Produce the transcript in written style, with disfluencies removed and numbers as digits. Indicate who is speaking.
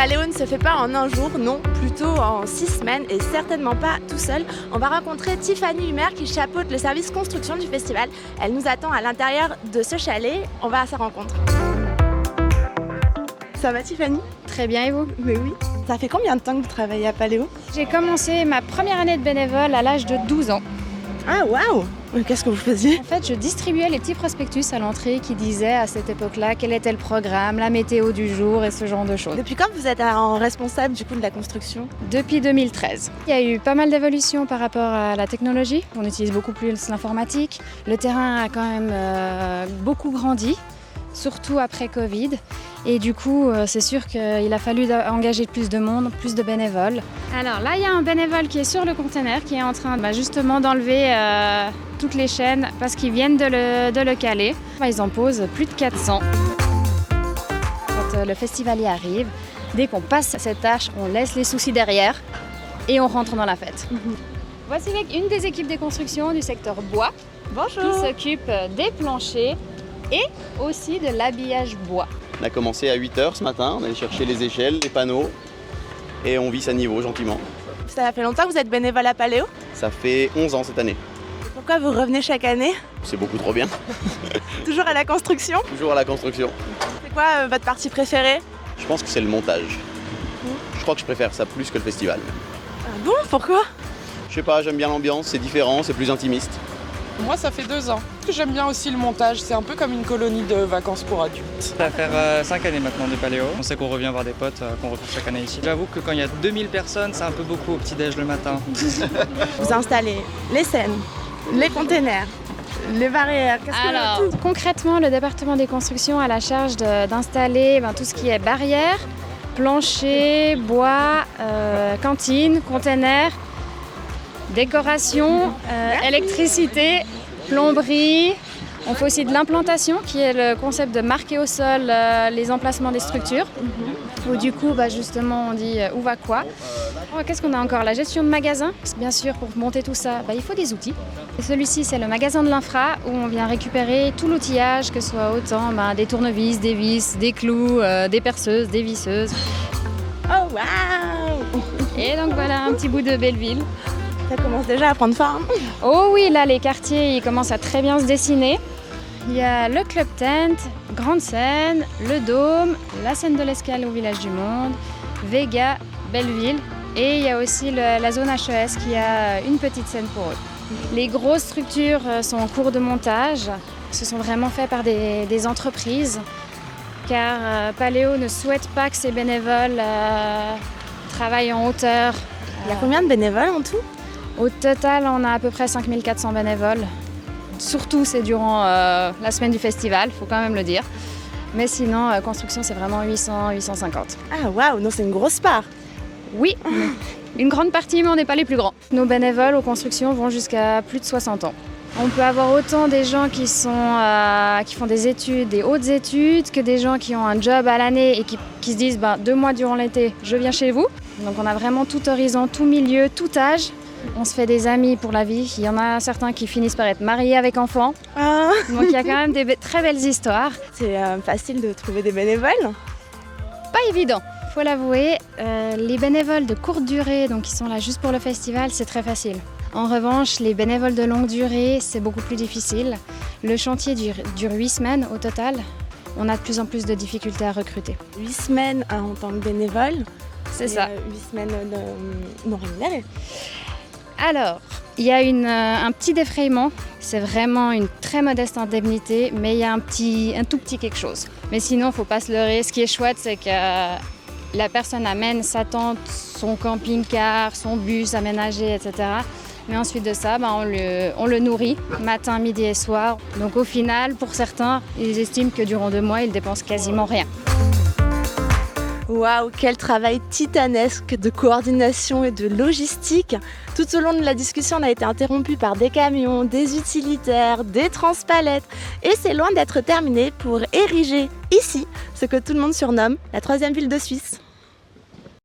Speaker 1: Paléo ne se fait pas en un jour, non, plutôt en 6 semaines et certainement pas tout seul. On va rencontrer Tiffany Humer qui chapeaute le service construction du festival. Elle nous attend à l'intérieur de ce chalet. On va à sa rencontre. Ça va Tiffany?
Speaker 2: Très bien, et vous?
Speaker 1: Mais oui. Ça fait combien de temps que vous travaillez à Paléo?
Speaker 2: J'ai commencé ma première année de bénévole à l'âge de 12 ans.
Speaker 1: Ah waouh! Qu'est-ce que vous faisiez?
Speaker 2: En fait, je distribuais les petits prospectus à l'entrée qui disaient à cette époque-là quel était le programme, la météo du jour et ce genre de choses.
Speaker 1: Depuis quand vous êtes en responsable du coup de la construction?
Speaker 2: Depuis 2013. Il y a eu pas mal d'évolutions par rapport à la technologie. On utilise beaucoup plus l'informatique. Le terrain a quand même beaucoup grandi, surtout après Covid. Et du coup, c'est sûr qu'il a fallu engager plus de monde, plus de bénévoles. Alors là, il y a un bénévole qui est sur le conteneur, qui est en train justement d'enlever toutes les chaînes parce qu'ils viennent de le caler. Ils en posent plus de 400. Quand le festivalier arrive, dès qu'on passe cette tâche, on laisse les soucis derrière et on rentre dans la fête. Voici une des équipes de construction du secteur bois.
Speaker 1: Bonjour!
Speaker 2: Qui s'occupe des planchers et aussi de l'habillage bois.
Speaker 3: On a commencé à 8h ce matin, on allait chercher les échelles, les panneaux et on visse à niveau gentiment.
Speaker 1: Ça fait longtemps que vous êtes bénévole à Paléo?
Speaker 3: Ça fait 11 ans cette année.
Speaker 1: Pourquoi vous revenez chaque année?
Speaker 3: C'est beaucoup trop bien.
Speaker 1: Toujours à la construction?
Speaker 3: Toujours à la construction.
Speaker 1: C'est quoi votre partie préférée?
Speaker 3: Je pense que c'est le montage. Je crois que je préfère ça plus que le festival.
Speaker 1: Ah bon, pourquoi?
Speaker 3: Je sais pas, j'aime bien l'ambiance, c'est différent, c'est plus intimiste.
Speaker 4: Moi, ça fait 2 ans. J'aime bien aussi le montage, c'est un peu comme une colonie de vacances pour adultes.
Speaker 5: Ça va faire 5 années maintenant de Paléo. On sait qu'on revient voir des potes, qu'on retrouve chaque année ici. J'avoue que quand il y a 2000 personnes, c'est un peu beaucoup au petit-déj le matin.
Speaker 1: Vous installez les scènes, les containers, les barrières,
Speaker 2: Alors, concrètement, le département des constructions a la charge d'installer tout ce qui est barrières, plancher, bois, cantine, containers, décoration, électricité, plomberie. On fait aussi de l'implantation, qui est le concept de marquer au sol les emplacements des structures. Où du coup, justement, on dit où va quoi. Qu'est-ce qu'on a encore? La gestion de magasin. Bien sûr, pour monter tout ça, il faut des outils. Et celui-ci, c'est le magasin de l'infra, où on vient récupérer tout l'outillage, que ce soit autant des tournevis, des vis, des clous, des perceuses, des visseuses.
Speaker 1: Oh waouh!
Speaker 2: Et donc voilà, un petit bout de Belleville.
Speaker 1: Ça commence déjà à prendre forme.
Speaker 2: Oh oui, là, les quartiers, ils commencent à très bien se dessiner. Il y a le Club Tent, Grande Scène, le Dôme, la scène de l'Escale au Village du Monde, Vega, Belleville. Et il y a aussi la zone HES qui a une petite scène pour eux. Les grosses structures sont en cours de montage. Ce sont vraiment faits par des entreprises, car Paléo ne souhaite pas que ses bénévoles travaillent en hauteur.
Speaker 1: Il y a combien de bénévoles en tout?
Speaker 2: Au total, on a à peu près 5400 bénévoles. Surtout, c'est durant la semaine du festival, il faut quand même le dire. Mais sinon, construction, c'est vraiment 800-850.
Speaker 1: Ah waouh, non, c'est une grosse part.
Speaker 2: Oui, une grande partie, mais on n'est pas les plus grands. Nos bénévoles aux constructions vont jusqu'à plus de 60 ans. On peut avoir autant des gens qui font des études, des hautes études, que des gens qui ont un job à l'année et qui se disent 2 mois durant l'été, je viens chez vous. Donc on a vraiment tout horizon, tout milieu, tout âge. On se fait des amis pour la vie. Il y en a certains qui finissent par être mariés avec enfants.
Speaker 1: Ah.
Speaker 2: Donc il y a quand même des très belles histoires.
Speaker 1: C'est facile de trouver des bénévoles?
Speaker 2: Pas évident, faut l'avouer. Les bénévoles de courte durée, donc qui sont là juste pour le festival, c'est très facile. En revanche, les bénévoles de longue durée, c'est beaucoup plus difficile. Le chantier dure 8 semaines au total. On a de plus en plus de difficultés à recruter.
Speaker 1: 8 semaines en tant que bénévole?
Speaker 2: C'est ça.
Speaker 1: 8 semaines non rémunérées?
Speaker 2: Alors, il y a un petit défraiement. C'est vraiment une très modeste indemnité, mais il y a un tout petit quelque chose. Mais sinon, il ne faut pas se leurrer. Ce qui est chouette, c'est que la personne amène sa tente, son camping-car, son bus aménagé, etc. Mais ensuite de ça, on le nourrit matin, midi et soir. Donc au final, pour certains, ils estiment que durant 2 mois, ils dépensent quasiment rien.
Speaker 1: Waouh, quel travail titanesque de coordination et de logistique. Tout au long de la discussion, on a été interrompu par des camions, des utilitaires, des transpalettes. Et c'est loin d'être terminé pour ériger ici ce que tout le monde surnomme la 3e ville de Suisse.